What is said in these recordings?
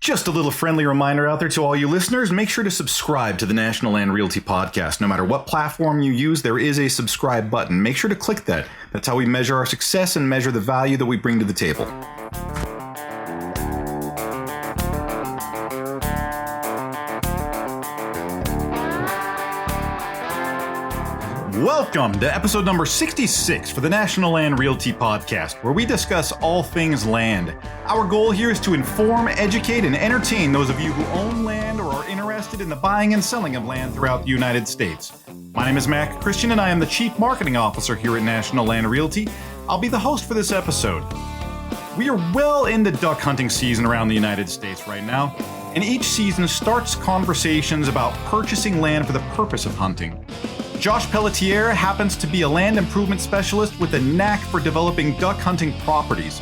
Just a little friendly reminder out there to all you listeners, make sure to subscribe to the National Land Realty Podcast. No matter what platform you use, there is a subscribe button. Make sure to click that. That's how we measure our success and measure the value that we bring to the table. Welcome to episode number 66 for the National Land Realty Podcast, where we discuss all things land. Our goal here is to inform, educate, and entertain those of you who own land or are interested in the buying and selling of land throughout the United States. My name is Mac Christian, and I am the Chief Marketing Officer here at National Land Realty. I'll be the host for this episode. We are well into duck hunting season around the United States right now, and each season starts conversations about purchasing land for the purpose of hunting. Josh Pelletier happens to be a land improvement specialist with a knack for developing duck hunting properties.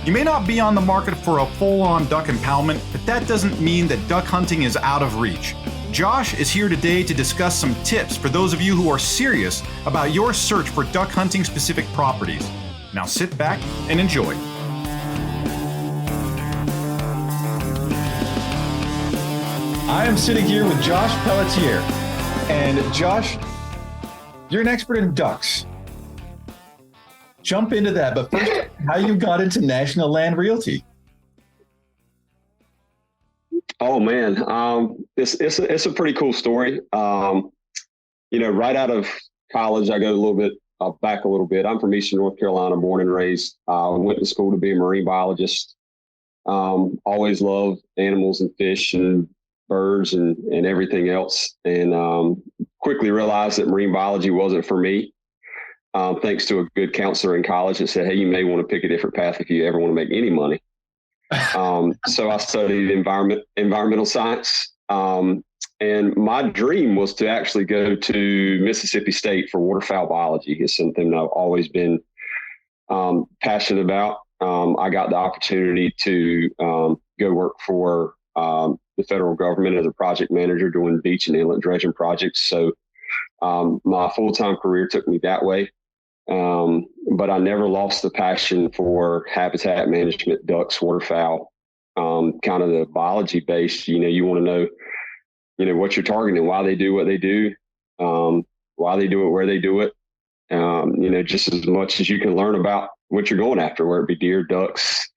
You may not be on the market for a full-on duck impoundment, but that doesn't mean that duck hunting is out of reach. Josh is here today to discuss some tips for those of you who are serious about your search for duck hunting specific properties. Now sit back and enjoy. I am sitting here with Josh Pelletier. And Josh, you're an expert in ducks. Jump into that, but first, how you got into National Land Realty? Oh man, it's a pretty cool story. Right out of college, I go a little bit back a little bit. I'm from Eastern North Carolina, born and raised. Went to school to be a marine biologist. Always loved animals and fish and birds and everything else, and quickly realized that marine biology wasn't for me. Thanks to a good counselor in college that said, hey, you may want to pick a different path if you ever want to make any money. So I studied environmental science. And my dream was to actually go to Mississippi State for waterfowl biology. It's something I've always been passionate about. I got the opportunity to go work for the federal government as a project manager doing beach and inlet dredging projects. So my full-time career took me that way. But I never lost the passion for habitat management, ducks, waterfowl, kind of the biology base. You want to know, what you're targeting, why they do what they do, why they do it, where they do it. Just as much as you can learn about what you're going after, whether it be deer, ducks,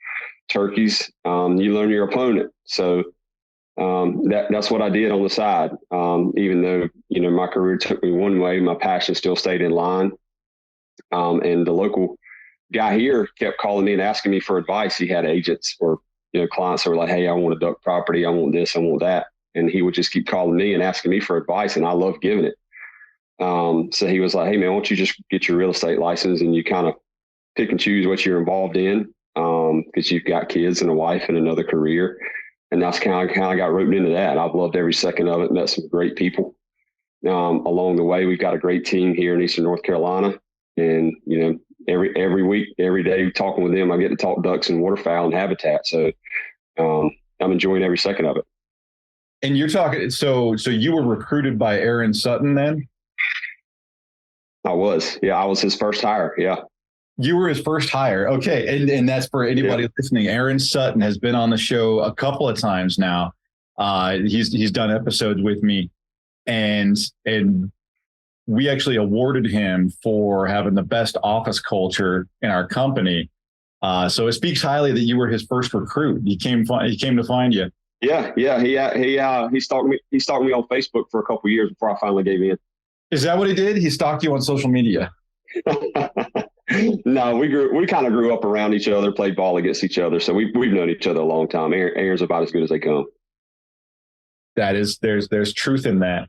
turkeys, you learn your opponent. So that's what I did on the side. Even though, my career took me one way, my passion still stayed in line. And the local guy here kept calling me and asking me for advice. He had agents or, clients that were like, hey, I want a duck property. I want this, I want that. And he would just keep calling me and asking me for advice. And I love giving it. So he was like, hey man, why don't you just get your real estate license and you kind of pick and choose what you're involved in. Cause you've got kids and a wife and another career. And that's kind of got roped into that. I've loved every second of it. Met some great people along the way. We've got a great team here in Eastern North Carolina. And, every week, every day talking with them, I get to talk ducks and waterfowl and habitat. So I'm enjoying every second of it. And you're talking, so you were recruited by Aaron Sutton then? I was. Yeah, I was his first hire. Yeah. You were his first hire. Okay. And that's for anybody listening. Aaron Sutton has been on the show a couple of times now. He's done episodes with me, and we actually awarded him for having the best office culture in our company. So it speaks highly that you were his first recruit. He came to find you. Yeah. He stalked me on Facebook for a couple of years before I finally gave in. Is that what he did? He stalked you on social media? No, we kind of grew up around each other, played ball against each other. So we've known each other a long time. Aaron's about as good as they come. There's truth in that.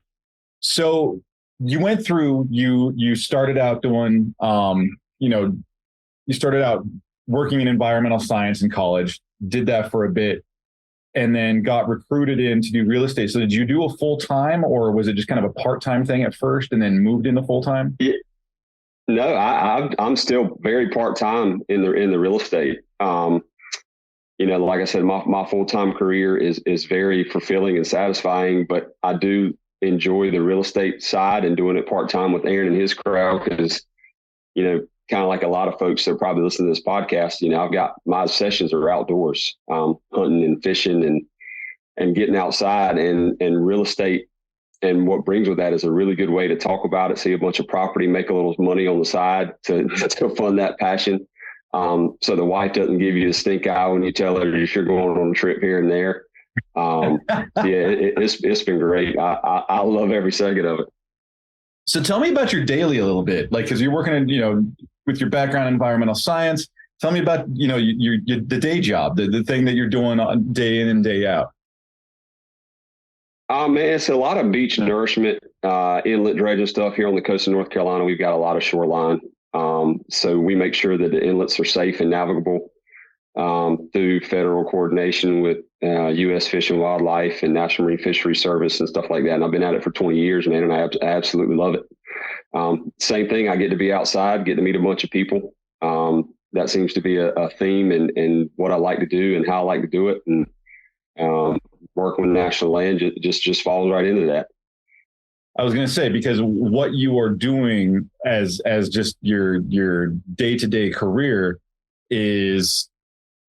So you went through, you started out doing, you started out working in environmental science in college, did that for a bit, and then got recruited in to do real estate. So did you do a full-time, or was it just kind of a part-time thing at first and then moved into full-time? Yeah. No, I'm still very part-time in the real estate. Like I said, my full-time career is very fulfilling and satisfying, but I do enjoy the real estate side and doing it part-time with Aaron and his crowd. Cause, kind of like a lot of folks that are probably listening to this podcast, I've got my sessions are outdoors, hunting and fishing and and getting outside and real estate. And what brings with that is a really good way to talk about it, see a bunch of property, make a little money on the side to fund that passion. So the wife doesn't give you the stink eye when you tell her you're going on a trip here and there. It's been great. I love every second of it. So tell me about your daily a little bit, like, because you're working in, with your background in environmental science. Tell me about, your the day job, the thing that you're doing on day in and day out. Man, it's a lot of beach nourishment, inlet dredging stuff here on the coast of North Carolina. We've got a lot of shoreline. So we make sure that the inlets are safe and navigable through federal coordination with U.S. Fish and Wildlife and National Marine Fisheries Service and stuff like that. And I've been at it for 20 years, man, and I absolutely love it. Same thing. I get to be outside, get to meet a bunch of people. That seems to be a theme and what I like to do and how I like to do it. And working with national land just falls right into that. I was going to say, because what you are doing as just your day-to-day career is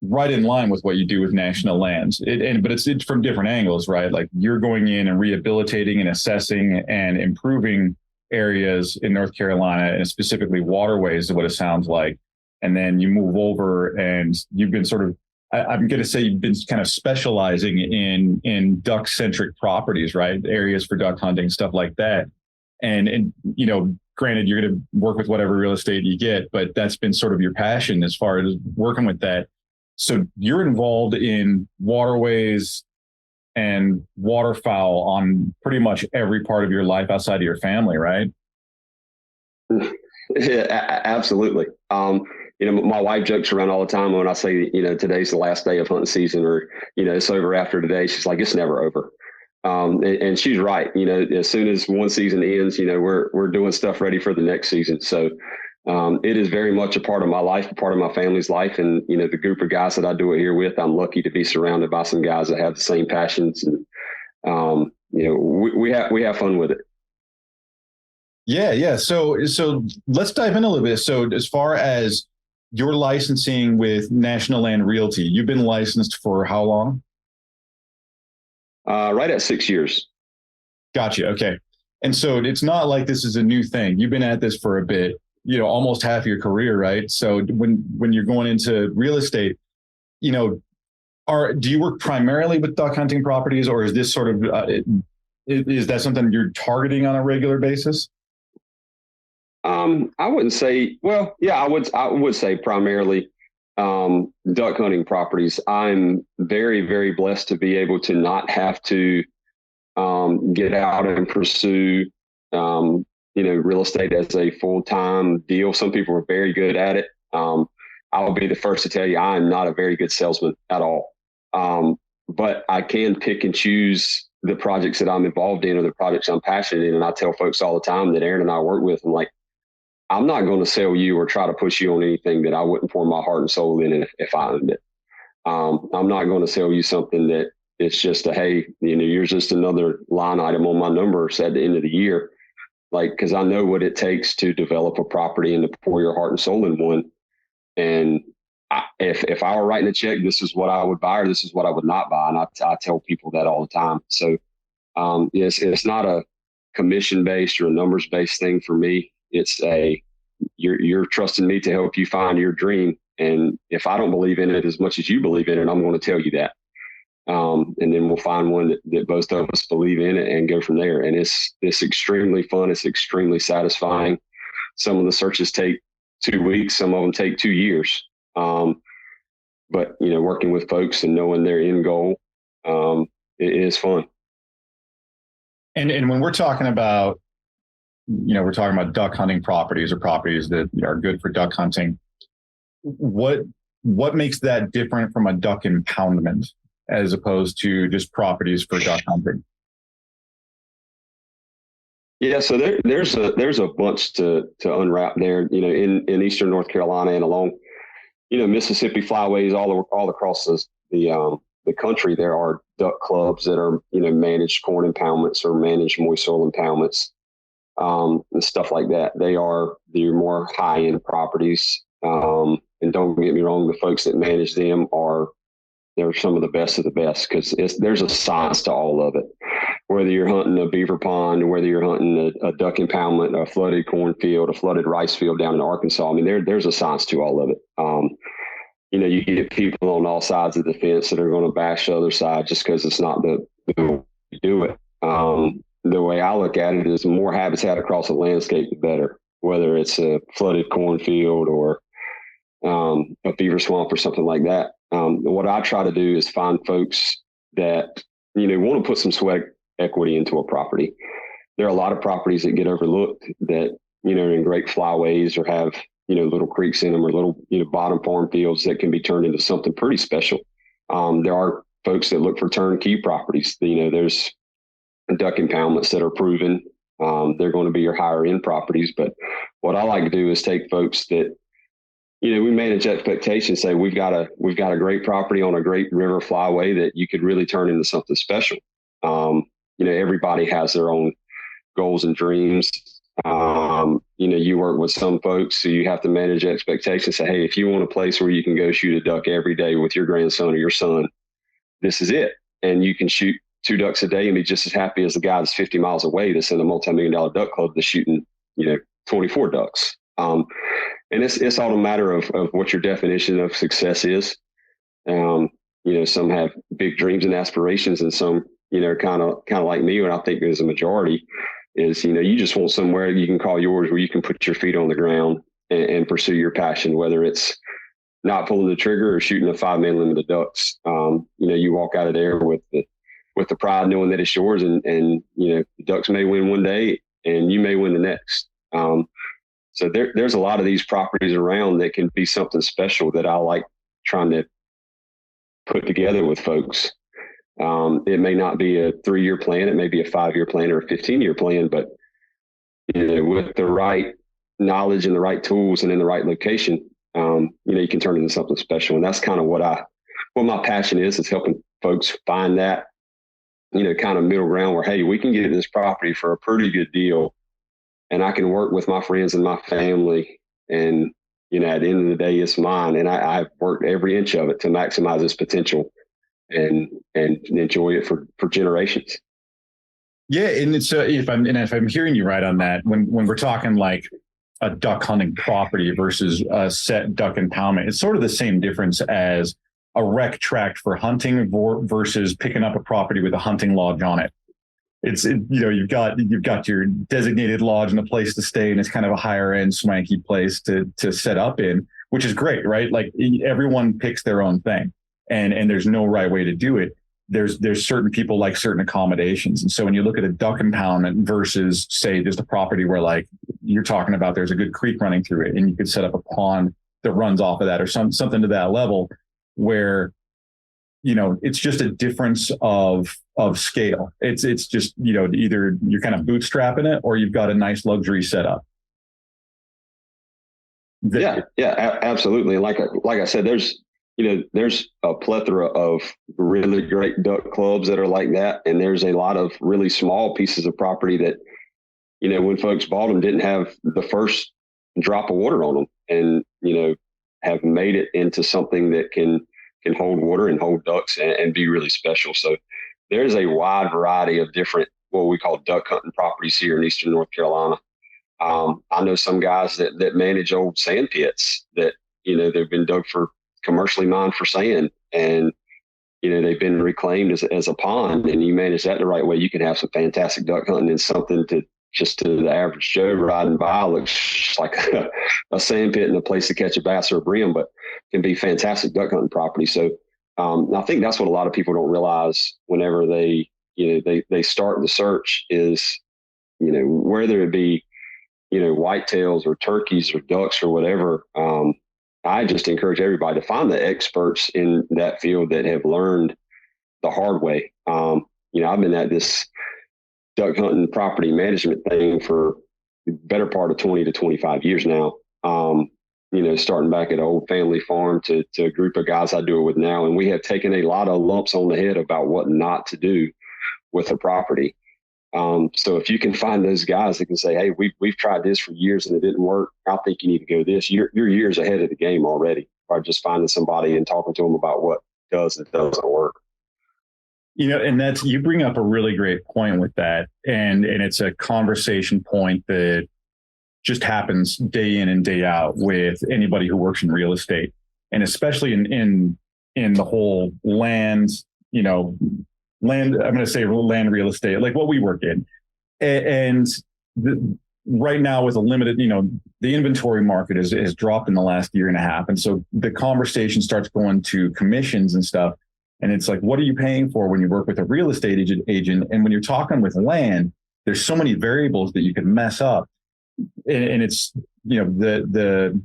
right in line with what you do with national lands. But it's from different angles, right? Like, you're going in and rehabilitating and assessing and improving areas in North Carolina, and specifically waterways, is what it sounds like. And then you move over and you've been sort of, I'm going to say, you've been kind of specializing in duck centric properties, right? Areas for duck hunting, stuff like that. And granted, you're going to work with whatever real estate you get, but that's been sort of your passion as far as working with that. So you're involved in waterways and waterfowl on pretty much every part of your life outside of your family, right? Yeah, absolutely. My wife jokes around all the time when I say, today's the last day of hunting season, or, it's over after today. She's like, it's never over. And she's right. As soon as one season ends, we're doing stuff ready for the next season. So it is very much a part of my life, a part of my family's life. And, the group of guys that I do it here with, I'm lucky to be surrounded by some guys that have the same passions. And, we have fun with it. Yeah. So let's dive in a little bit. So as far as your licensing with National Land Realty, you've been licensed for how long? Right at 6 years. Gotcha. Okay. And so it's not like this is a new thing. You've been at this for a bit, almost half your career, right? So when you're going into real estate, do you work primarily with duck hunting properties, or is this sort of, is that something you're targeting on a regular basis? I wouldn't say, well, yeah, I would say primarily duck hunting properties. I'm very, very blessed to be able to not have to get out and pursue, real estate as a full-time deal. Some people are very good at it. I'll be the first to tell you, I'm not a very good salesman at all. But I can pick and choose the projects that I'm involved in or the projects I'm passionate in. And I tell folks all the time that Aaron and I work with, I'm like, I'm not going to sell you or try to push you on anything that I wouldn't pour my heart and soul in if I owned it. I'm not going to sell you something that it's just hey, you're just another line item on my numbers at the end of the year. Like, because I know what it takes to develop a property and to pour your heart and soul in one. And if I were writing a check, this is what I would buy or this is what I would not buy. And I tell people that all the time. So yes, it's not a commission-based or a numbers-based thing for me. It's you're trusting me to help you find your dream. And if I don't believe in it as much as you believe in it, I'm going to tell you that. And then we'll find one that both of us believe in it and go from there. And it's extremely fun. It's extremely satisfying. Some of the searches take 2 weeks. Some of them take 2 years. But, working with folks and knowing their end goal, it is fun. And when we're talking about, we're talking about duck hunting properties or properties that are good for duck hunting, what makes that different from a duck impoundment as opposed to just properties for duck hunting? Yeah, so there's a bunch to unwrap there. In eastern North Carolina and along, Mississippi flyways all across the country, there are duck clubs that are managed corn impoundments or managed moist soil impoundments, and stuff like that. They are the more high end properties, and don't get me wrong, the folks that manage them are they're some of the best of the best because there's a science to all of it. Whether you're hunting a beaver pond, whether you're hunting a duck impoundment, a flooded cornfield, a flooded rice field down in Arkansas, I mean, there's a science to all of it. You get people on all sides of the fence that are going to bash the other side just because it's not the way you do it. The way I look at it is the more habitat across the landscape, the better, whether it's a flooded cornfield or a beaver swamp or something like that. What I try to do is find folks that, want to put some sweat equity into a property. There are a lot of properties that get overlooked that, are in great flyways or have, little creeks in them or little, bottom farm fields that can be turned into something pretty special. There are folks that look for turnkey properties. There's duck impoundments that are proven. They're going to be your higher end properties. But what I like to do is take folks that, we manage expectations, say we've got a great property on a great river flyway that you could really turn into something special. Everybody has their own goals and dreams. You work with some folks, so you have to manage expectations. Say, hey, if you want a place where you can go shoot a duck every day with your grandson or your son, this is it. And you can shoot 2 ducks a day and be just as happy as the guy that's 50 miles away that's in a multi-million-dollar duck club that's shooting, 24 ducks. And it's all a matter of what your definition of success is. Some have big dreams and aspirations, and some, kind of like me, and I think there's a majority is, you just want somewhere you can call yours where you can put your feet on the ground and pursue your passion, whether it's not pulling the trigger or shooting a 5-man limit of ducks. You walk out of there with the pride knowing that it's yours, and the ducks may win one day and you may win the next. So there's a lot of these properties around that can be something special that I like trying to put together with folks. It may not be a 3-year plan. It may be a 5-year plan or a 15-year plan, but with the right knowledge and the right tools and in the right location, you can turn it into something special. And that's kind of what my passion is helping folks find that, kind of middle ground where, hey, we can get this property for a pretty good deal. And I can work with my friends and my family, and at the end of the day, it's mine. And I've worked every inch of it to maximize its potential and enjoy it for generations. Yeah, and it's if I'm hearing you right on that, when we're talking like a duck hunting property versus a set duck impoundment, it's sort of the same difference as a rec tract for hunting versus picking up a property with a hunting lodge on it. You've got your designated lodge and a place to stay, and it's kind of a higher end swanky place to set up in, which is great, right? Like everyone picks their own thing, and there's no right way to do it. There's certain people like certain accommodations. And so when you look at a duck impoundment versus, say, just a property where, like you're talking about, there's a good creek running through it and you could set up a pond that runs off of that, or something to that level where, it's just a difference of scale. It's just, either you're kind of bootstrapping it or you've got a nice luxury setup. Yeah, absolutely. Like I said, there's a plethora of really great duck clubs that are like that. And there's a lot of really small pieces of property that, when folks bought them, didn't have the first drop of water on them, and, have made it into something that can hold water and hold ducks and be really special. So there's a wide variety of different, what we call duck hunting properties here in Eastern North Carolina. I know some guys that manage old sand pits that, they've been dug for commercially mined for sand, and, they've been reclaimed as a pond, and you manage that the right way, you can have some fantastic duck hunting and something to the average Joe riding by looks like a sand pit and a place to catch a bass or a brim, but can be fantastic duck hunting property. So I think that's what a lot of people don't realize whenever they start the search is, whether it be, whitetails or turkeys or ducks or whatever. I just encourage everybody to find the experts in that field that have learned the hard way. I've been at this duck hunting property management thing for the better part of 20 to 25 years now. Starting back at an old family farm to a group of guys I do it with now. And we have taken a lot of lumps on the head about what not to do with a property. So if you can find those guys that can say, hey, we've tried this for years and it didn't work, I think you need to go this. You're years ahead of the game already by just finding somebody and talking to them about does and doesn't work. And you bring up a really great point with that. And it's a conversation point that just happens day in and day out with anybody who works in real estate. And especially in the whole land, I'm going to say land real estate, like what we work in. And right now with a limited, the inventory market has dropped in the last year and a half. And so the conversation starts going to commissions and stuff. And it's like, what are you paying for when you work with a real estate agent? And when you're talking with land, there's so many variables that you could mess up. And it's, the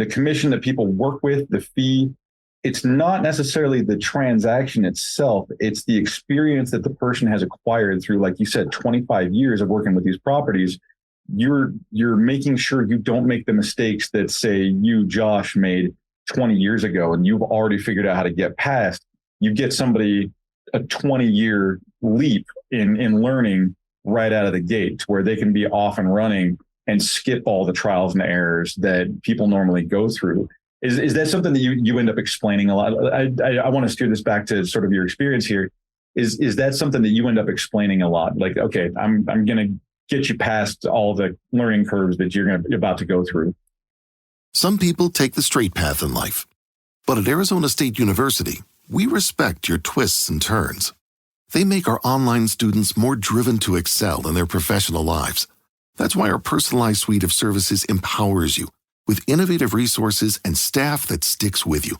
commission that people work with, the fee, it's not necessarily the transaction itself. It's the experience that the person has acquired through, like you said, 25 years of working with these properties. You're making sure you don't make the mistakes that, say, you, Josh, made 20 years ago, and you've already figured out how to get past. You get somebody a 20-year leap in learning right out of the gate, to where they can be off and running and skip all the trials and errors that people normally go through. Is that something that you end up explaining a lot? I want to steer this back to sort of your experience here. Is that something that you end up explaining a lot? Like, okay, I'm going to get you past all the learning curves that you're about to go through. Some people take the straight path in life. But at Arizona State University, we respect your twists and turns. They make our online students more driven to excel in their professional lives. That's why our personalized suite of services empowers you with innovative resources and staff that sticks with you.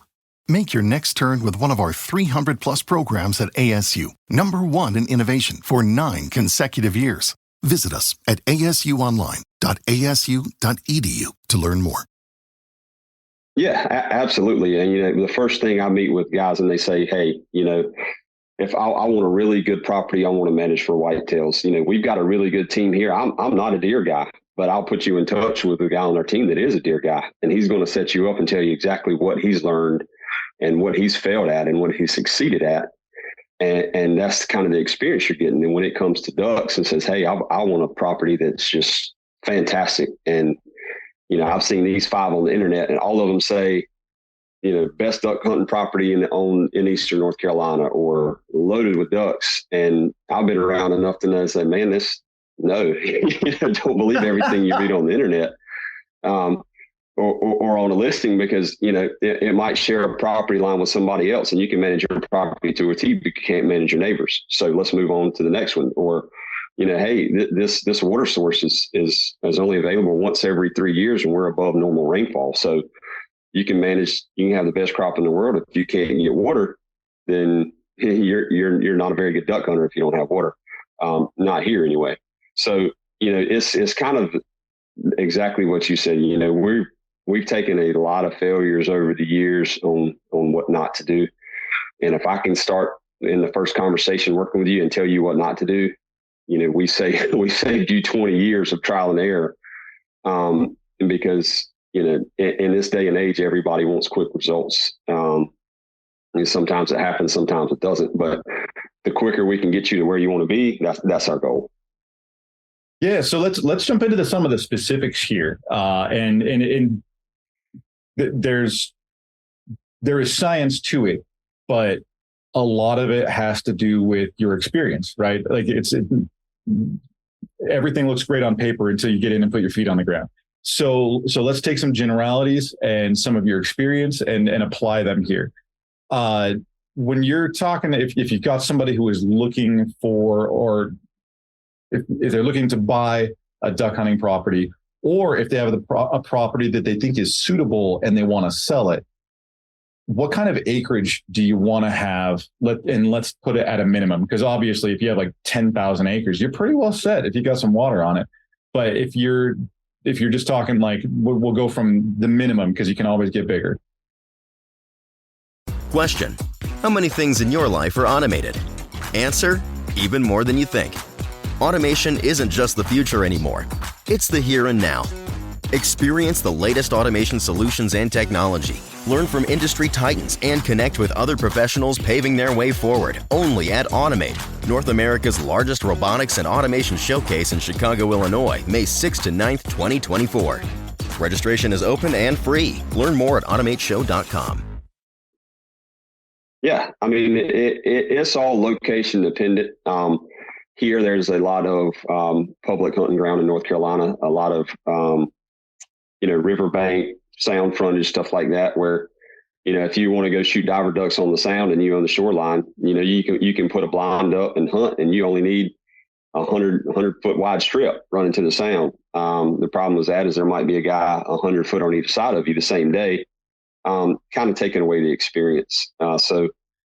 Make your next turn with one of our 300-plus programs at ASU, #1 in innovation for 9 consecutive years. Visit us at asuonline.asu.edu to learn more. Yeah, absolutely. And, the first thing I meet with guys and they say, hey, if I want a really good property, I want to manage for whitetails. We've got a really good team here. I'm not a deer guy, but I'll put you in touch with a guy on our team that is a deer guy, and he's going to set you up and tell you exactly what he's learned and what he's failed at and what he's succeeded at. And that's kind of the experience you're getting. And when it comes to ducks and says, hey, I want a property that's just fantastic. And, I've seen these 5 on the internet, and all of them say, best duck hunting property in Eastern North Carolina, or loaded with ducks. And I've been around enough to know, say, man, don't believe everything you read on the internet, or on a listing, because, it might share a property line with somebody else, and you can manage your property to a T, but you can't manage your neighbors. So let's move on to the next one. Or, hey, this water source is only available once every 3 years, and we're above normal rainfall. So you can have the best crop in the world. If you can't get water, then you're not a very good duck hunter if you don't have water. Not here anyway. So, it's kind of exactly what you said. We've taken a lot of failures over the years on what not to do. And if I can start in the first conversation working with you and tell you what not to do, we saved you 20 years of trial and error. Because, in this day and age, everybody wants quick results. And sometimes it happens, sometimes it doesn't. But the quicker we can get you to where you want to be, that's our goal. Yeah. So let's jump into some of the specifics here. And there is science to it, but a lot of it has to do with your experience, right? Like everything looks great on paper until you get in and put your feet on the ground. So let's take some generalities and some of your experience and apply them here. When you're talking, if you've got somebody who is looking for, or if they're looking to buy a duck hunting property, or if they have a property that they think is suitable and they want to sell it, what kind of acreage do you want to have? Let's put it at a minimum, because obviously if you have like 10,000 acres, you're pretty well set if you got some water on it. But if you're just talking, like, we'll go from the minimum, because you can always get bigger. Question: how many things in your life are automated? Answer: even more than you think. Automation isn't just the future anymore. It's the here and now. Experience the latest automation solutions and technology. Learn from industry titans and connect with other professionals paving their way forward. Only at Automate, North America's largest robotics and automation showcase in Chicago, Illinois, May 6th to 9th, 2024. Registration is open and free. Learn more at automateshow.com. Yeah, I mean, it's all location dependent. Here, there's a lot of public hunting ground in North Carolina, a lot of, riverbank, sound frontage, stuff like that, where, if you want to go shoot diver ducks on the sound and you on the shoreline, you can put a blind up and hunt, and you only need 100 foot wide strip running to the sound. The problem with that is there might be a guy 100 foot on each side of you the same day, kind of taking away the experience. So,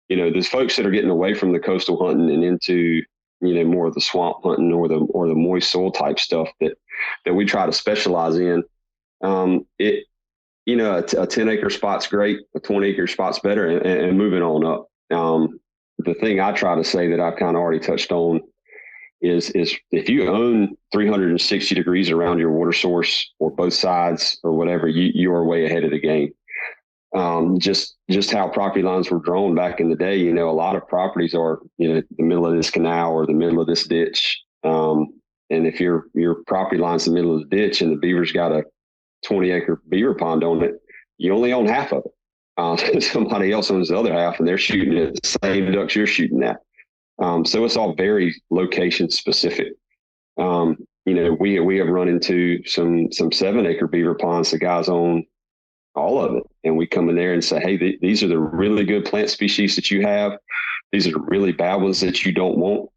there's folks that are getting away from the coastal hunting and into, more of the swamp hunting or the moist soil type stuff that we try to specialize in. A 10-acre spot's great, a 20-acre spot's better, and moving on up. The thing I try to say that I've kind of already touched on is if you own 360 degrees around your water source or both sides or whatever, you are way ahead of the game. Just how property lines were drawn back in the day, a lot of properties are, the middle of this canal or the middle of this ditch. And if your property line's the middle of the ditch and the beaver's got a 20-acre beaver pond on it, you only own half of it. Somebody else owns the other half, and they're shooting at the same ducks you're shooting at. So it's all very location specific. We have run into some 7-acre beaver ponds. The guys own all of it, and we come in there and say, hey, these are the really good plant species that you have. These are the really bad ones that you don't want.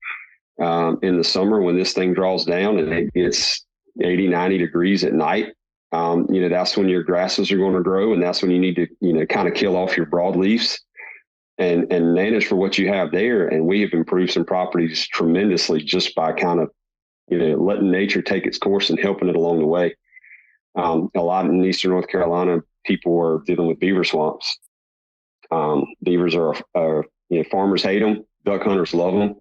In the summer, when this thing draws down and it gets 80, 90 degrees at night, that's when your grasses are going to grow, and that's when you need to, kind of kill off your broadleafs and manage for what you have there. And we have improved some properties tremendously just by kind of, letting nature take its course and helping it along the way. A lot in eastern North Carolina, people are dealing with beaver swamps. Beavers are farmers hate them, duck hunters love them.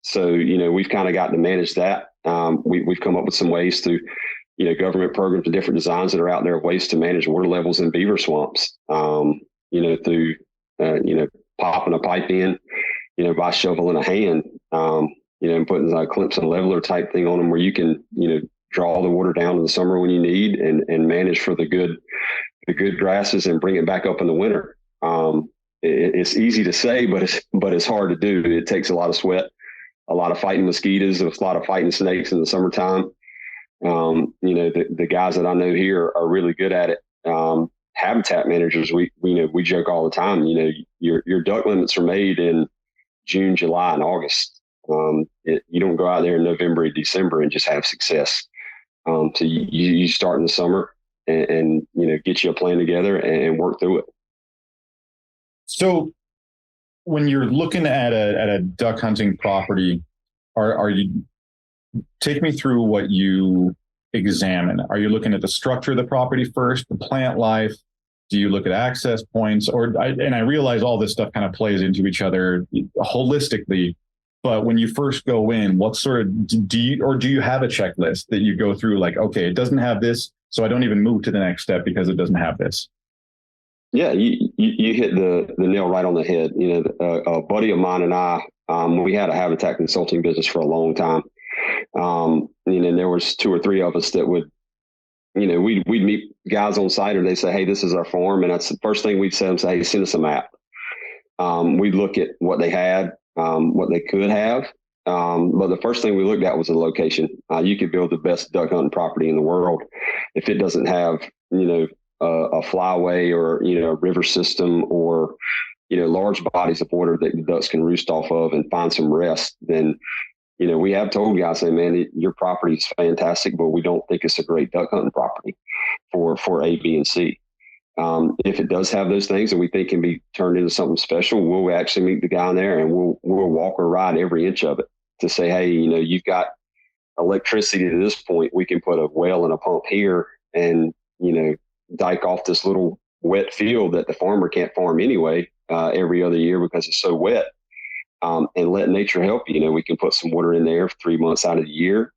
So, we've kind of gotten to manage that. We've come up with some ways through, government programs and different designs that are out there, ways to manage water levels in beaver swamps, through, popping a pipe in, by shoveling a hand, and putting a Clemson leveler type thing on them where you can, draw the water down in the summer when you need and manage for the good grasses and bring it back up in the winter. It's easy to say, but it's hard to do. It takes a lot of sweat, a lot of fighting mosquitoes, a lot of fighting snakes in the summertime. The guys that I know here are really good at it. Habitat managers, we joke all the time. Your duck limits are made in June, July, and August. You don't go out there in November and December and just have success. So you start in the summer and get you a plan together and work through it. So when you're looking at a duck hunting property, are you take me through what you examine? Are you looking at the structure of the property first, the plant life? Do you look at access points? And I realize all this stuff kind of plays into each other holistically. But when you first go in, what sort of do you have a checklist that you go through? Like, okay, it doesn't have this, so I don't even move to the next step because it doesn't have this. Yeah, you hit the nail right on the head. A buddy of mine and I, we had a habitat consulting business for a long time. And there was 2 or 3 of us that would, we'd meet guys on site, or they say, hey, this is our farm. And that's the first thing we'd say, hey, send us a map. We'd look at what they had, what they could have. But the first thing we looked at was the location. You could build the best duck hunting property in the world. If it doesn't have, a flyway or, a river system or, large bodies of water that the ducks can roost off of and find some rest, then, we have told guys, say, man, your property is fantastic, but we don't think it's a great duck hunting property for A, B, and C. If it does have those things that we think can be turned into something special, we'll actually meet the guy in there and we'll walk or ride every inch of it to say, hey, you've got electricity to this point. We can put a well and a pump here and, dike off this little wet field that the farmer can't farm anyway every other year because it's so wet, and let nature help you. We can put some water in there for 3 months out of the year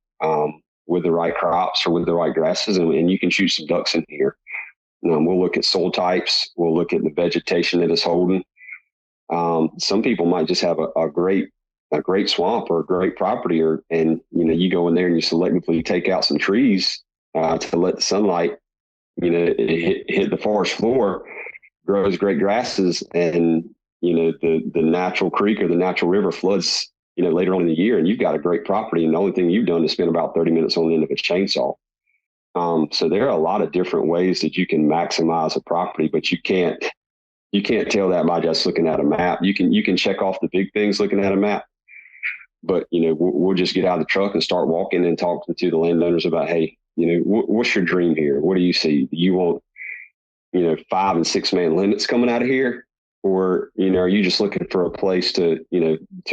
with the right crops or with the right grasses, and you can shoot some ducks in here. We'll look at soil types. We'll look at the vegetation that it's holding. Some people might just have a great swamp or a great property, and you go in there and you selectively take out some trees to let the sunlight hit the forest floor. grows great grasses, and the natural creek or the natural river floods later on in the year, and you've got a great property, and the only thing you've done is spend about 30 minutes on the end of a chainsaw. So there are a lot of different ways that you can maximize a property, but you can't tell that by just looking at a map. You can check off the big things looking at a map, but we'll just get out of the truck and start walking and talking to the landowners about, hey, what's your dream here? What do you see? Do you want 5 and 6 man limits coming out of here? Or, are you just looking for a place to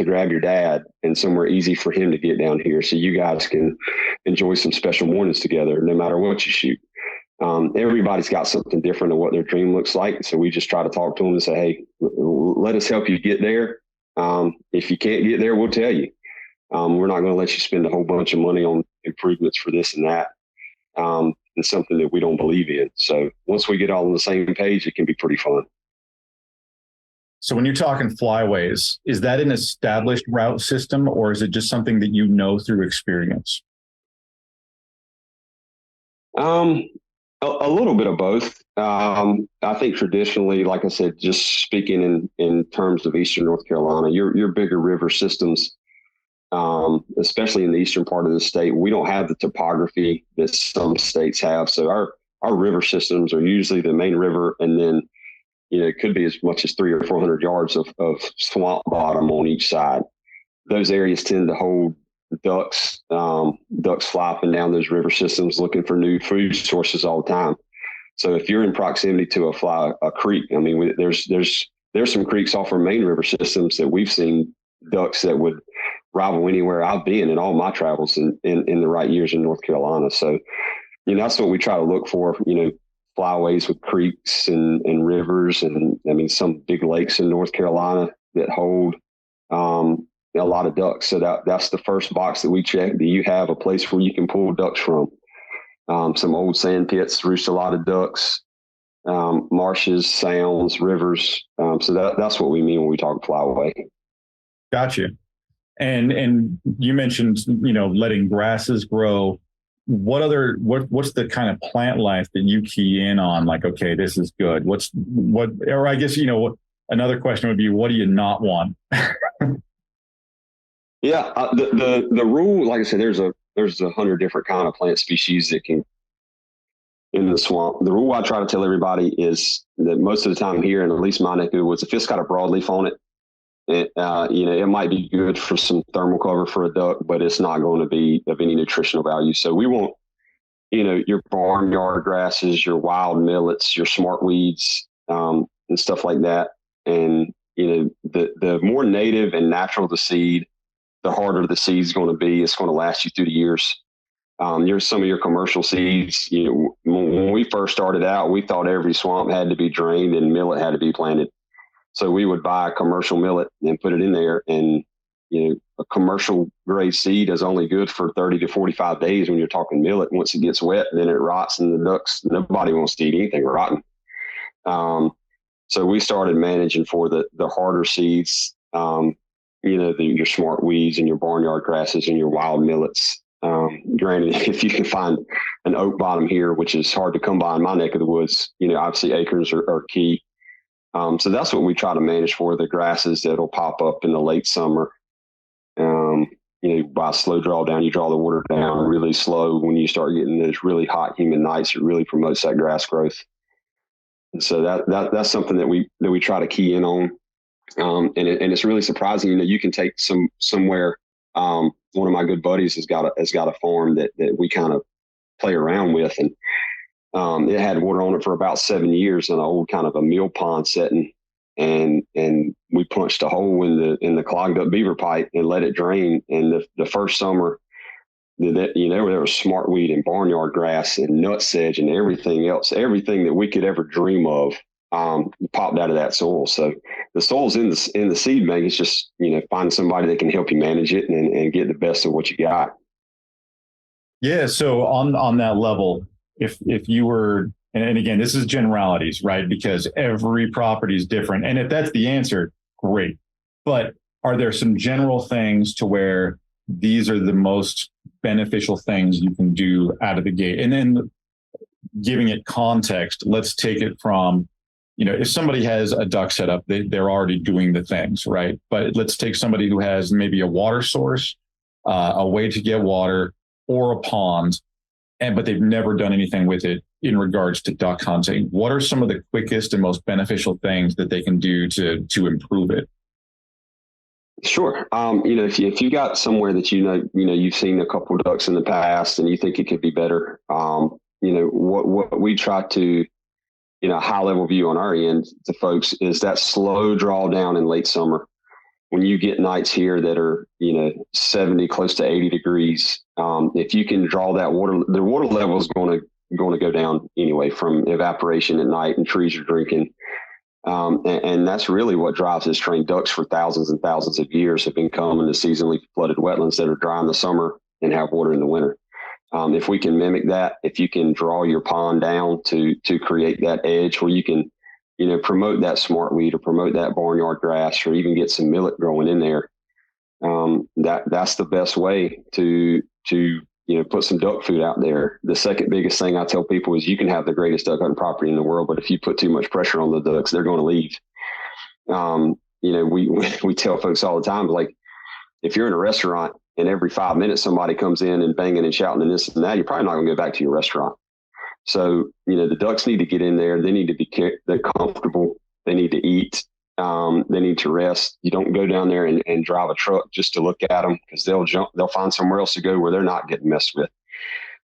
grab your dad and somewhere easy for him to get down here so you guys can enjoy some special mornings together, no matter what you shoot? Everybody's got something different of what their dream looks like. So we just try to talk to them and say, hey, let us help you get there. If you can't get there, we'll tell you. We're not going to let you spend a whole bunch of money on improvements for this and that. It's something that we don't believe in. So once we get all on the same page, it can be pretty fun. So when you're talking flyways, is that an established route system, or is it just something that you know through experience? A little bit of both. I think traditionally, like I said, just speaking in terms of Eastern North Carolina, your bigger river systems, especially in the eastern part of the state, we don't have the topography that some states have. So our river systems are usually the main river, and then it could be as much as 300 or 400 yards of swamp bottom on each side. Those areas tend to hold ducks fly up and down those river systems looking for new food sources all the time. So if you're in proximity to a creek, I mean, there's some creeks off our main river systems that we've seen ducks that would rival anywhere I've been in all my travels in the right years in North Carolina. So, that's what we try to look for, flyways with creeks and rivers, and I mean some big lakes in North Carolina that hold a lot of ducks. So that's the first box that we check. Do you have a place where you can pull ducks from? Some old sand pits roost a lot of ducks, marshes, sounds, rivers. So that's what we mean when we talk flyway. Gotcha. And you mentioned letting grasses grow. What's the kind of plant life that you key in on? Like, okay, this is good. Or I guess, another question would be, what do you not want? Yeah. The rule, like I said, there's 100 different kind of plant species that can in the swamp. The rule I try to tell everybody is that most of the time here, and at least my neck of the woods, if it's got a broadleaf on it, it might be good for some thermal cover for a duck, but it's not going to be of any nutritional value. So we want, your barnyard grasses, your wild millets, your smart weeds, and stuff like that. And, the more native and natural the seed, the harder the seed's going to be. It's going to last you through the years. Some of your commercial seeds, when we first started out, we thought every swamp had to be drained and millet had to be planted. So we would buy a commercial millet and put it in there, and a commercial grade seed is only good for 30 to 45 days when you're talking millet. Once it gets wet, then it rots, and the ducks, nobody wants to eat anything rotten. So we started managing for the harder seeds, your smart weeds and your barnyard grasses and your wild millets. Granted, if you can find an oak bottom here, which is hard to come by in my neck of the woods, obviously acorns are key. So that's what we try to manage for, the grasses that'll pop up in the late summer. By slow drawdown, you draw the water down really slow. When you start getting those really hot, humid nights, it really promotes that grass growth. And so that's something that we try to key in on. And it's really surprising. You can take somewhere. One of my good buddies has got a farm that we kind of play around with, and it had water on it for about 7 years in an old kind of a mill pond setting. And we punched a hole in the clogged up beaver pipe and let it drain. And the first summer, there was smartweed and barnyard grass and nut sedge and everything else, everything that we could ever dream of, popped out of that soil. So the soil's in the seed bank. It's just, find somebody that can help you manage it and get the best of what you got. Yeah. So on that level, if you were, and again, this is generalities, right? Because every property is different. And if that's the answer, great. But are there some general things to where these are the most beneficial things you can do out of the gate? And then giving it context, let's take it from if somebody has a duct set up, they're already doing the things, right? But let's take somebody who has maybe a water source, a way to get water, or a pond, but they've never done anything with it in regards to duck hunting. What are some of the quickest and most beneficial things that they can do to improve it? Sure. If you got somewhere that you've seen a couple of ducks in the past and you think it could be better, what we try to, high level view on our end to folks is that slow drawdown in late summer when you get nights here that are 70 close to 80 degrees. If you can draw that water, the water level is going to go down anyway from evaporation at night and trees are drinking. And that's really what drives this train. Ducks for thousands and thousands of years have been coming to seasonally flooded wetlands that are dry in the summer and have water in the winter. If we can mimic that, if you can draw your pond down to create that edge where you can, promote that smartweed or promote that barnyard grass or even get some millet growing in there, that's the best way to put some duck food out there. The second biggest thing I tell people is you can have the greatest duck hunting property in the world, but if you put too much pressure on the ducks, they're going to leave. We tell folks all the time, like, if you're in a restaurant and every 5 minutes somebody comes in and banging and shouting and this and that, you're probably not going to go back to your restaurant. So, the ducks need to get in there. They need to be they're comfortable. They need to eat. They need to rest. You don't go down there and drive a truck just to look at them because they'll find somewhere else to go where they're not getting messed with.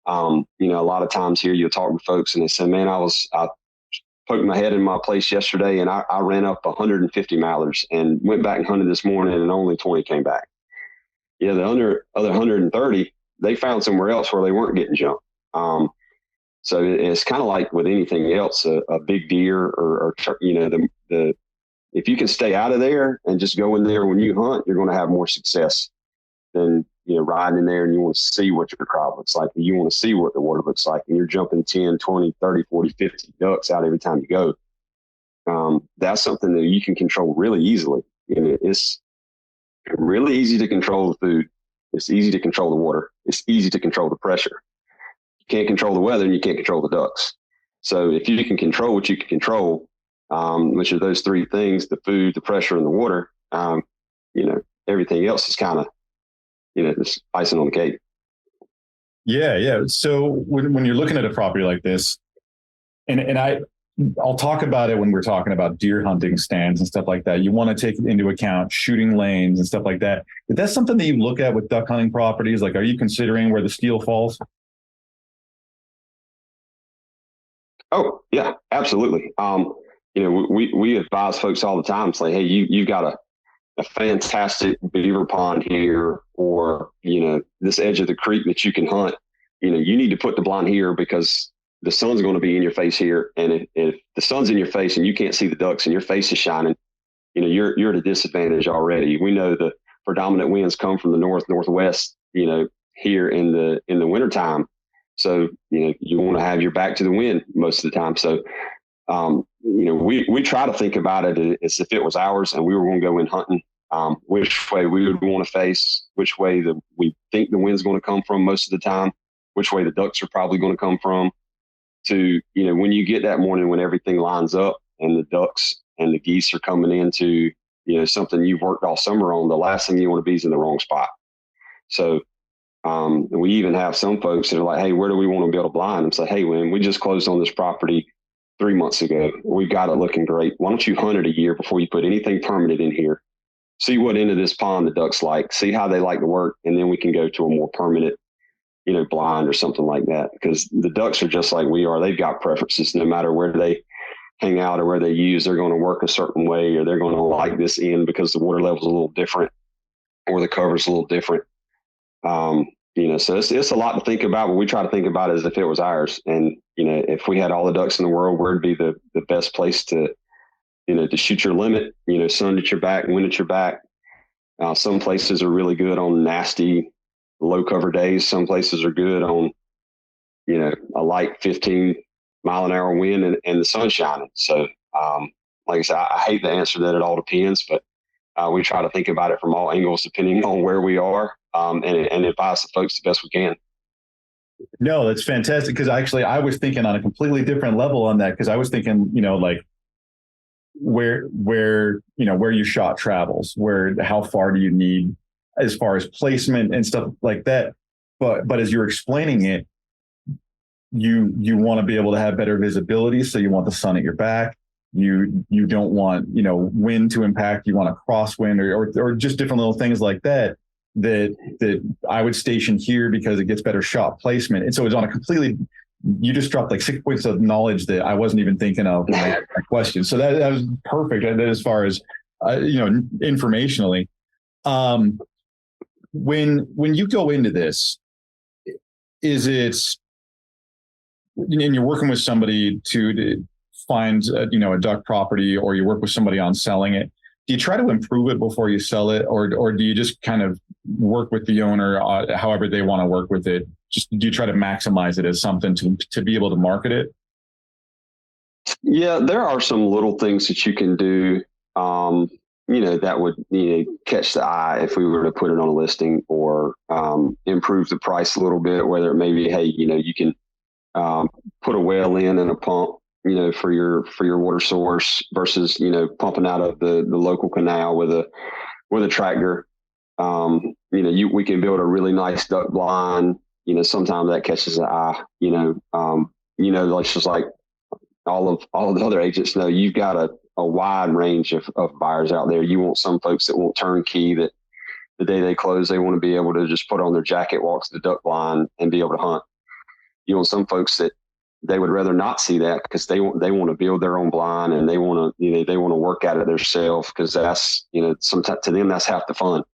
A lot of times here you'll talk to folks and they say, man, I poked my head in my place yesterday and I ran up 150 mallards and went back and hunted this morning and only 20 came back. The other 130, they found somewhere else where they weren't getting jumped. So it's kind of like with anything else, a big deer or if you can stay out of there and just go in there when you hunt, you're going to have more success than, riding in there and you want to see what your crop looks like. You want to see what the water looks like and you're jumping 10, 20, 30, 40, 50 ducks out every time you go. That's something that you can control really easily. It's really easy to control the food. It's easy to control the water. It's easy to control the pressure. You can't control the weather and you can't control the ducks. So if you can control what you can control, which are those three things, the food, the pressure, and the water, everything else is kind of, just icing on the cake. Yeah. So when you're looking at a property like this, and I'll talk about it when we're talking about deer hunting stands and stuff like that. You want to take into account shooting lanes and stuff like that. Is that something that you look at with duck hunting properties? Like, are you considering where the steel falls? Oh, yeah, absolutely. We advise folks all the time, say, hey, you've got a fantastic beaver pond here, or, this edge of the creek that you can hunt. You need to put the blind here because the sun's going to be in your face here. And if the sun's in your face and you can't see the ducks and your face is shining, you're at a disadvantage already. We know the predominant winds come from the northwest, here in the wintertime. So, you want to have your back to the wind most of the time. So, we try to think about it as if it was ours and we were going to go in hunting, which way we would want to face, which way we think the wind's going to come from most of the time, which way the ducks are probably going to come from, to, when you get that morning when everything lines up and the ducks and the geese are coming into, something you've worked all summer on, the last thing you want to be is in the wrong spot. So, we even have some folks that are like, hey, where do we want to build a blind? And say, hey, when we just closed on this property 3 months ago, we've got it looking great. Why don't you hunt it a year before you put anything permanent in here? See what end of this pond the ducks like, see how they like to work. And then we can go to a more permanent, blind or something like that. Because the ducks are just like we are. They've got preferences no matter where they hang out or where they use. They're going to work a certain way, or they're going to like this end because the water level's a little different or the cover's a little different. So it's a lot to think about, but we try to think about it as if it was ours. And, if we had all the ducks in the world, where'd be the best place to shoot your limit, sun at your back, wind at your back. Some places are really good on nasty low cover days. Some places are good on, a light 15-mile-an-hour wind and the sun shining. So, like I said, I hate the answer that it all depends, but we try to think about it from all angles, depending on where we are, and advise the folks the best we can. No, that's fantastic. Because actually, I was thinking on a completely different level on that. Because I was thinking, like where your shot travels, how far do you need as far as placement and stuff like that. But as you're explaining it, you want to be able to have better visibility. So you want the sun at your back. You don't want, wind to impact. You want a crosswind or just different little things like that I would station here because it gets better shot placement. And so it's on a completely, you just dropped like 6 points of knowledge that I wasn't even thinking of my question. So that was perfect as far as, informationally. When you go into this, is it, and you're working with somebody to find, a duck property, or you work with somebody on selling it, do you try to improve it before you sell it? Or do you just kind of work with the owner, however they want to work with it? Just do you try to maximize it as something to be able to market it? Yeah, there are some little things that you can do, that would, catch the eye if we were to put it on a listing, or improve the price a little bit, whether it may be, hey, you can put a well in and a pump, for your water source versus, pumping out of the local canal with a tractor. We can build a really nice duck blind. Sometimes that catches the eye, like just like all of the other agents know, you've got a wide range of buyers out there. You want some folks that want turnkey, that the day they close, they want to be able to just put on their jacket, walk to the duck blind and be able to hunt. You want some folks that they would rather not see that because they want to build their own blind, and they want to work at it themselves, because that's, sometimes to them, that's half the fun.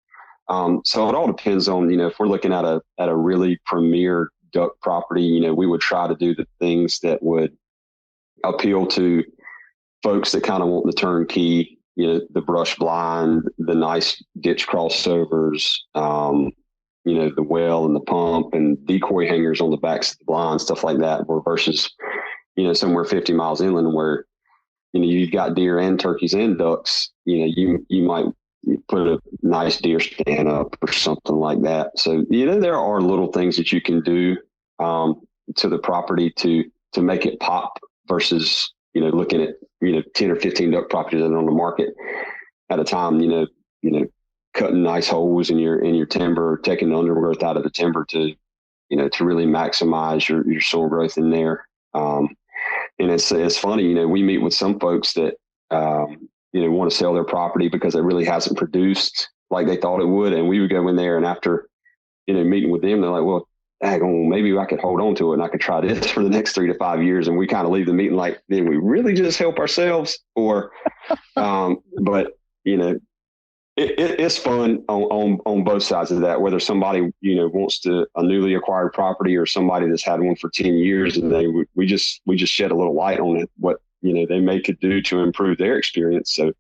So it all depends on, if we're looking at a really premier duck property, we would try to do the things that would appeal to folks that kind of want the turnkey, the brush blind, the nice ditch crossovers, the well and the pump and decoy hangers on the backs of the blind, stuff like that, versus, somewhere 50 miles inland where, you've got deer and turkeys and ducks, you might put a nice deer stand up or something like that. So, there are little things that you can do to the property to make it pop versus, looking at, 10 or 15 duck properties that are on the market at a time, cutting nice holes in your timber, taking the undergrowth out of the timber to really maximize your soil growth in there. And it's funny, we meet with some folks that, want to sell their property because it really hasn't produced like they thought it would. And we would go in there, and after, meeting with them, they're like, well, maybe I could hold on to it and I could try this for the next 3 to 5 years. And we kind of leave the meeting like, did we really just help ourselves? Or, but it's fun on both sides of that, whether somebody, wants a newly acquired property, or somebody that's had one for 10 years, and we just shed a little light on it, what, they may could do to improve their experience. So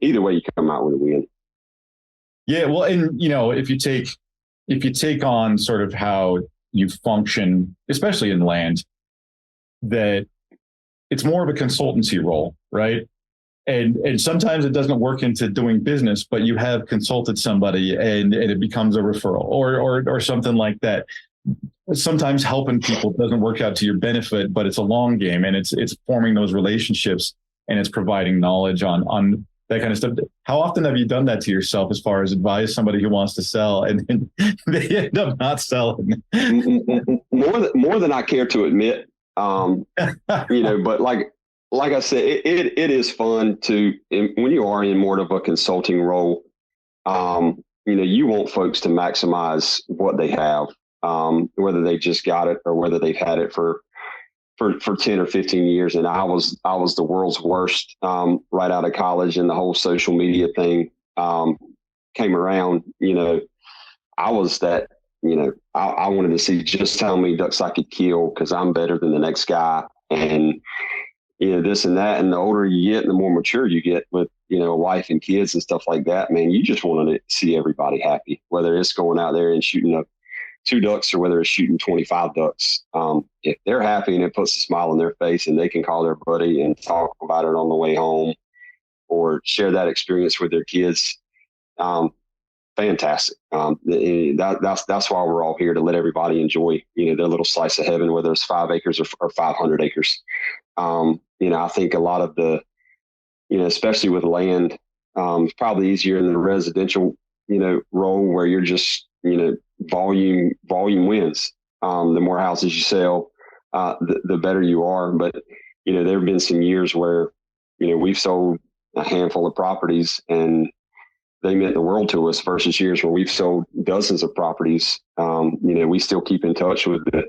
either way, you come out with a win. Yeah. Well, and, if you take on sort of how you function, especially in land, that it's more of a consultancy role, right? And sometimes it doesn't work into doing business, but you have consulted somebody and it becomes a referral or something like that. Sometimes helping people doesn't work out to your benefit, but it's a long game, and it's forming those relationships, and it's providing knowledge on that kind of stuff. How often have you done that to yourself, as far as advise somebody who wants to sell and then they end up not selling? More than I care to admit, but like I said, it is fun when you are in more of a consulting role, you want folks to maximize what they have, whether they just got it or whether they've had it for 10 or 15 years. And I was the world's worst, right out of college, and the whole social media thing, came around. I was that, I wanted to see just how many ducks I could kill, because I'm better than the next guy. And, this and that. And the older you get and the more mature you get with, a wife and kids and stuff like that, man, you just want to see everybody happy, whether it's going out there and shooting up 2 ducks or whether it's shooting 25 ducks. If they're happy and it puts a smile on their face, and they can call their buddy and talk about it on the way home, or share that experience with their kids, fantastic. That's why we're all here, to let everybody enjoy, their little slice of heaven, whether it's 5 acres or 500 acres. I think a lot of the especially with land, it's probably easier in the residential, role where you're just, volume wins. The more houses you sell, the better you are. But, there have been some years where, we've sold a handful of properties and they meant the world to us versus years where we've sold dozens of properties. We still keep in touch with the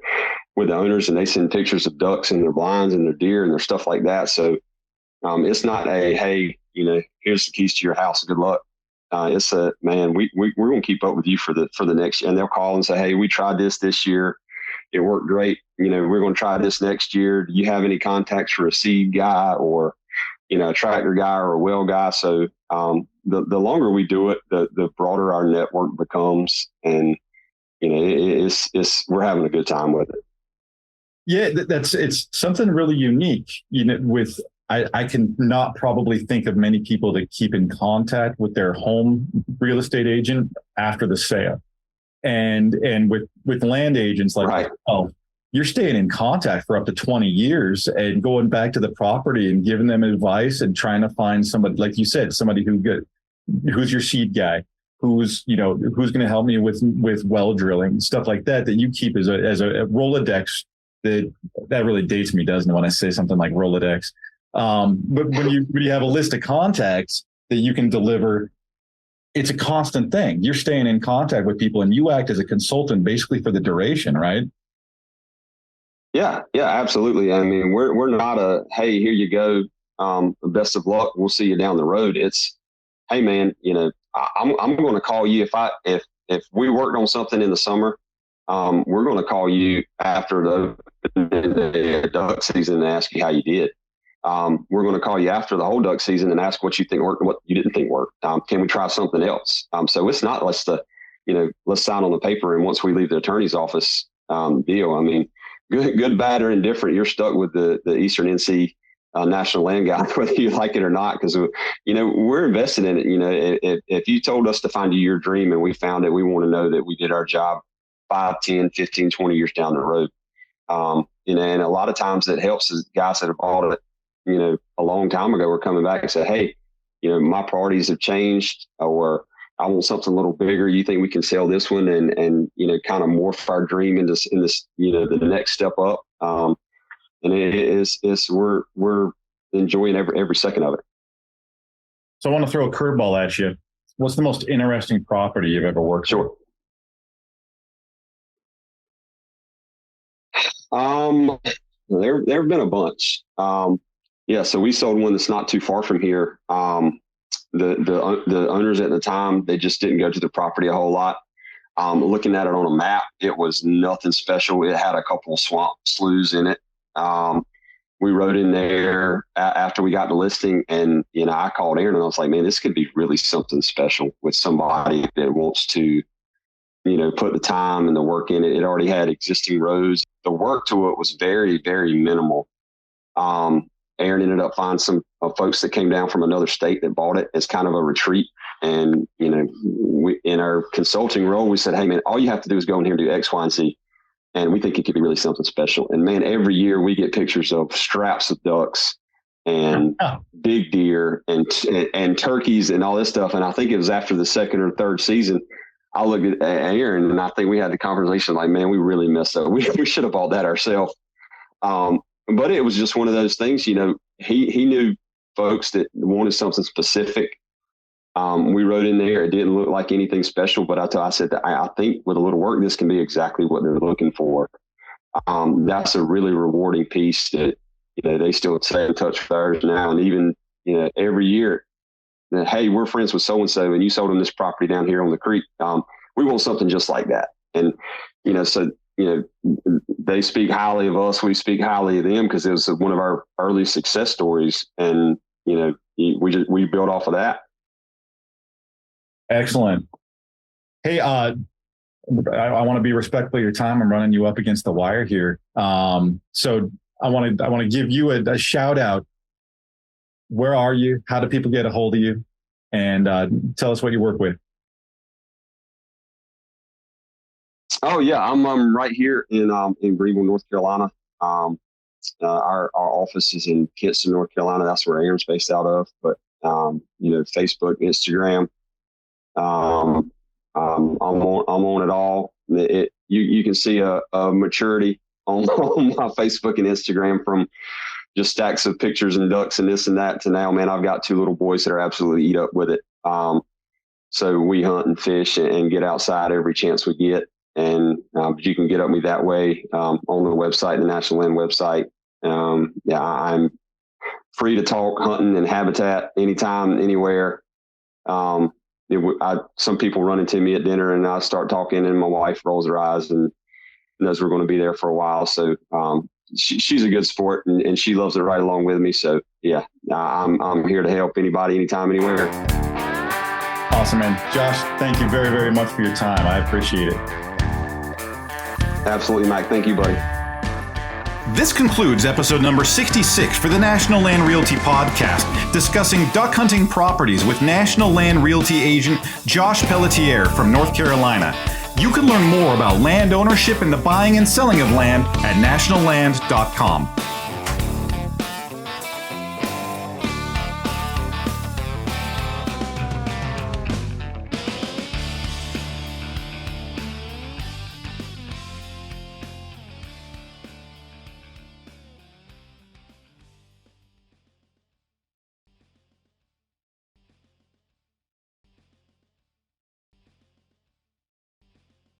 owners, and they send pictures of ducks and their blinds and their deer and their stuff like that. So it's not a, hey, here's the keys to your house. Good luck. It's a, man, we're going to keep up with you for the next year. And they'll call and say, hey, we tried this year. It worked great. We're going to try this next year. Do you have any contacts for a seed guy or, a tractor guy or a well guy? So the longer we do it, the broader our network becomes. And, we're having a good time with it. Yeah, it's something really unique, with I can not probably think of many people that keep in contact with their home real estate agent after the sale. And with land agents like, right. Oh, you're staying in contact for up to 20 years and going back to the property and giving them advice and trying to find somebody, like you said, somebody who's your seed guy, who's going to help me with well drilling, stuff like that you keep as a Rolodex. That really dates me, doesn't it, when I say something like Rolodex? But when you have a list of contacts that you can deliver, it's a constant thing. You're staying in contact with people and you act as a consultant basically for the duration, right? Yeah, absolutely. I mean, we're not a, hey, here you go. Best of luck. We'll see you down the road. It's, hey man, I'm going to call you if we worked on something in the summer. We're going to call you after the duck season and ask you how you did. We're going to call you after the whole duck season and ask what you think worked and what you didn't think worked. Can we try something else? So it's not let's sign on the paper and once we leave the attorney's office deal. I mean, good, bad, or indifferent, you're stuck with the Eastern NC National Land Guide, whether you like it or not, because we're invested in it. If you told us to find you your dream and we found it, we want to know that we did our job 5, 10, 15, 20 years down the road. And a lot of times it helps is guys that have bought it, a long time ago are coming back and say, hey, my priorities have changed, or I want something a little bigger. You think we can sell this one and kind of morph our dream into this, the next step up. And we're enjoying every second of it. So I want to throw a curveball at you. What's the most interesting property you've ever worked Sure. There have been a bunch. So we sold one that's not too far from here. The owners at the time, they just didn't go to the property a whole lot. Looking at it on a map, it was nothing special. It had a couple of swamp sloughs in it. We rode in there after we got the listing, and I called Aaron and I was like, man, this could be really something special with somebody that wants to put the time and the work in it. It already had existing roads. The work to it was very, very minimal. Aaron ended up finding some folks that came down from another state that bought it as kind of a retreat. And, we, in our consulting role, we said, hey man, all you have to do is go in here and do X, Y, and Z. And we think it could be really something special. And man, every year we get pictures of straps of ducks and big deer and turkeys and all this stuff. And I think it was after the second or third season, I looked at Aaron and I think we had the conversation like, man, we really messed up. We should have bought that ourselves. But it was just one of those things, he knew folks that wanted something specific. We rode in there. It didn't look like anything special, but I said that I think with a little work, this can be exactly what they're looking for. That's a really rewarding piece that, they still stay in touch with ours now. And even, every year, hey, we're friends with so-and-so, and you sold them this property down here on the creek. We want something just like that. And, they speak highly of us. We speak highly of them because it was one of our early success stories. And, we built off of that. Excellent. Hey, I want to be respectful of your time. I'm running you up against the wire here. So I want to give you a shout out. Where are you? How do people get a hold of you? And tell us what you work with. Oh yeah, I'm right here in Greenville, North Carolina. Our office is in Kinston, North Carolina. That's where Aaron's based out of. But Facebook, Instagram, I'm on it all. You can see a maturity on my Facebook and Instagram, from just stacks of pictures and ducks and this and that to now, man, I've got 2 little boys that are absolutely eat up with it. So we hunt and fish and get outside every chance we get. And but you can get at me that way on the website, the National Land website. I'm free to talk hunting and habitat anytime, anywhere. Some people run into me at dinner and I start talking and my wife rolls her eyes and knows we're going to be there for a while. So she's a good sport and she loves it right along with me. So yeah, I'm here to help anybody, anytime, anywhere. Awesome, man. Josh, thank you very, very much for your time. I appreciate it. Absolutely, Mike. Thank you, buddy. This concludes episode number 66 for the National Land Realty Podcast, discussing duck hunting properties with National Land Realty agent Josh Pelletier from North Carolina. You can learn more about land ownership and the buying and selling of land at nationalland.com.